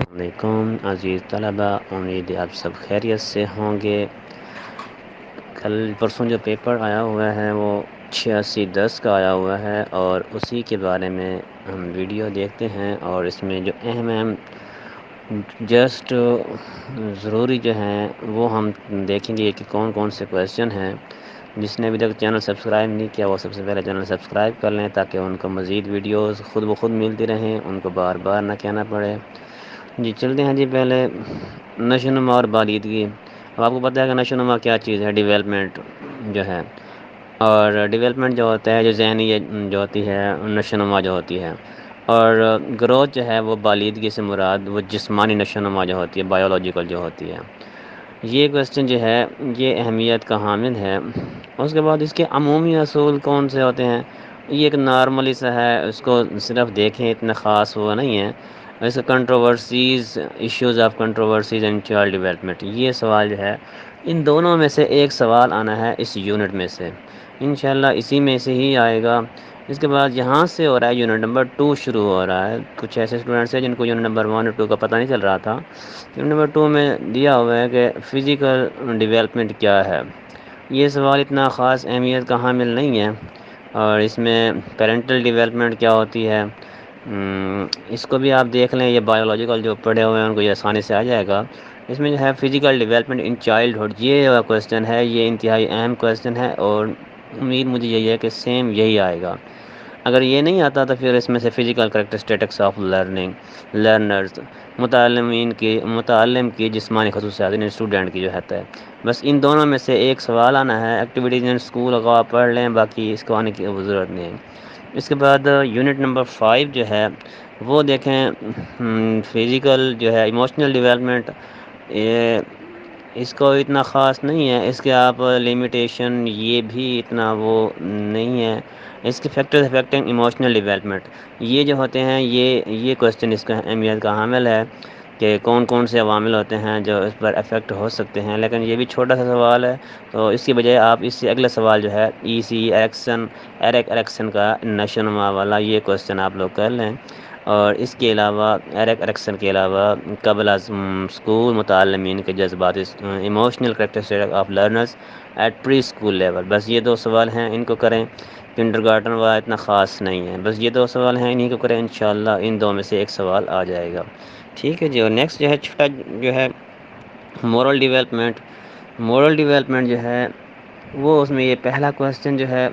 علیکم عزیز طلبہ، امید ہے آپ سب خیریت سے ہوں گے۔ کل پرسوں جو پیپر آیا ہوا ہے وہ 8610 کا آیا ہوا ہے، اور اسی کے بارے میں ہم ویڈیو دیکھتے ہیں، اور اس میں جو اہم جسٹ ضروری جو ہیں وہ ہم دیکھیں گے کہ کون کون سے کویسچن ہیں۔ جس نے ابھی تک چینل سبسکرائب نہیں کیا وہ سب سے پہلے چینل سبسکرائب کر لیں، تاکہ ان کو مزید ویڈیوز خود بخود ملتی رہیں، ان کو بار بار نہ کہنا پڑے۔ جی چلتے ہیں جی، پہلے نشوونما اور بالیدگی۔ اب آپ کو پتہ ہے کہ نشوونما کیا چیز ہے، ڈیولپمنٹ جو ہے، اور ڈیولپمنٹ جو ہوتا ہے جو ذہنی جو ہوتی ہے، نشوونما جو ہوتی ہے، اور گروتھ جو ہے وہ بالیدگی سے مراد وہ جسمانی نشوونما جو ہوتی ہے، بایولوجیکل جو ہوتی ہے۔ یہ کویسچن جو ہے یہ اہمیت کا حامل ہے۔ اس کے بعد اس کے عمومی اصول کون سے ہوتے ہیں، یہ ایک نارملی سا ہے، اس کو صرف دیکھیں، اتنا خاص وہ نہیں ہے۔ ویسے controversies, issues of controversies and child development, یہ سوال جو ہے ان دونوں میں سے ایک سوال آنا ہے اس یونٹ میں سے، انشاءاللہ اسی میں سے ہی آئے گا۔ اس کے بعد یہاں سے ہو رہا ہے یونٹ نمبر 2 شروع ہو رہا ہے۔ کچھ ایسے اسٹوڈنٹس ہیں جن کو یونٹ نمبر 1 اور 2 کا پتہ نہیں چل رہا تھا۔ یونٹ نمبر 2 میں دیا ہوا ہے کہ فزیکل ڈیولپمنٹ کیا ہے۔ یہ سوال اتنا خاص اہمیت کا حامل نہیں ہے، اور اس میں پیرنٹل ڈیولپمنٹ کیا ہوتی ہے، اس کو بھی آپ دیکھ لیں، یہ بایولوجیکل جو پڑھے ہوئے ہیں ان کو یہ آسانی سے آ جائے گا۔ اس میں جو ہے فزیکل ڈیولپمنٹ ان چائلڈہڈ، یہ کویسچن ہے، یہ انتہائی اہم کویسچن ہے، اور امید مجھے یہی ہے کہ سیم یہی آئے گا۔ اگر یہ نہیں آتا تو پھر اس میں سے فزیکل کریکٹرسٹکس آف لرنرز، متعلم کی جسمانی خصوصیات، یعنی اسٹوڈنٹ کی جو ہے، بس ان دونوں میں سے ایک سوال آنا ہے۔ ایکٹیویٹیز ان اسکول کو آپ پڑھ لیں، باقی اس کو آنے کی ضرورت نہیں ہے۔ اس کے بعد یونٹ نمبر 5 جو ہے وہ دیکھیں، فزیکل جو ہے ایموشنل ڈیولپمنٹ، یہ اس کو اتنا خاص نہیں ہے، اس کے آپ لمیٹیشن یہ بھی اتنا وہ نہیں ہے۔ اس کے فیکٹرز افیکٹنگ ایموشنل ڈیولپمنٹ، یہ جو ہوتے ہیں یہ کویسچن اس کا اہمیت کا حامل ہے کہ کون کون سے عوامل ہوتے ہیں جو اس پر افیکٹ ہو سکتے ہیں، لیکن یہ بھی چھوٹا سا سوال ہے، تو اس کی بجائے آپ اس سے اگلا سوال جو ہے ایرک ایرکسن کا نشوونما والا یہ کویسچن آپ لوگ کر لیں۔ اور اس کے علاوہ ایرک ایرکسن کے علاوہ قبل از اسکول متعلمین کے جذبات، emotional characteristics of learners at preschool level, بس یہ 2 سوال ہیں، ان کو کریں۔ کنڈر گارٹن والا اتنا خاص نہیں ہے، بس یہ 2 سوال ہیں، انہیں کو کریں، انشاءاللہ ان 2 میں سے ایک سوال آ جائے گا۔ ٹھیک ہے جی، اور نیکسٹ جو ہے چھٹا جو ہے مورل ڈیولپمنٹ جو ہے وہ اس میں یہ پہلا کویسچن جو ہے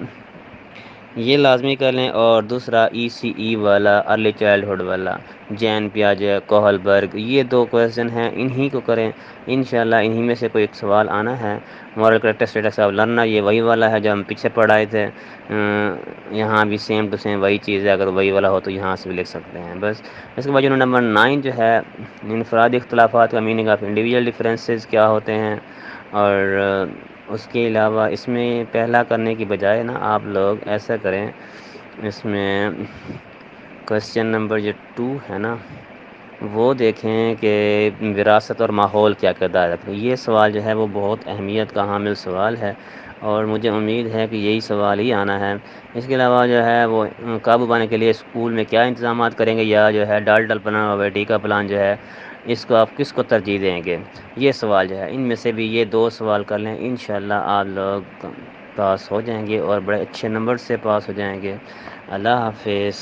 یہ لازمی کر لیں، اور دوسرا ECE والا، ارلی چائلڈہڈ والا، جین پیاجے، کوہل برگ، یہ 2 کویسچن ہیں، انہی کو کریں، انشاءاللہ انہی میں سے کوئی ایک سوال آنا ہے۔ مورل کریکٹرسٹکس آف لرنر، یہ وہی والا ہے جو ہم پیچھے پڑھائے تھے، یہاں بھی سیم ٹو سیم وہی چیز ہے، اگر وہی والا ہو تو یہاں سے بھی لکھ سکتے ہیں بس۔ اس کے بعد یونٹ نمبر 9 جو ہے انفرادی اختلافات کا میننگ آف انڈیویجول ڈفرینسز کیا ہوتے ہیں، اور اس کے علاوہ اس میں پہلا کرنے کی بجائے نا آپ لوگ ایسا کریں، اس میں کویسچن نمبر جو 2 ہے نا وہ دیکھیں کہ وراثت اور ماحول کیا کردار رکھتے ہیں۔ یہ سوال جو ہے وہ بہت اہمیت کا حامل سوال ہے، اور مجھے امید ہے کہ یہی سوال ہی آنا ہے۔ اس کے علاوہ جو ہے وہ قابو پانے کے لیے اسکول میں کیا انتظامات کریں گے، یا جو ہے ڈالٹل پلان اور بیٹی کا پلان جو ہے اس کو آپ کس کو ترجیح دیں گے، یہ سوال جو ہے ان میں سے بھی یہ 2 سوال کر لیں، انشاءاللہ آپ لوگ پاس ہو جائیں گے، اور بڑے اچھے نمبر سے پاس ہو جائیں گے۔ اللہ حافظ۔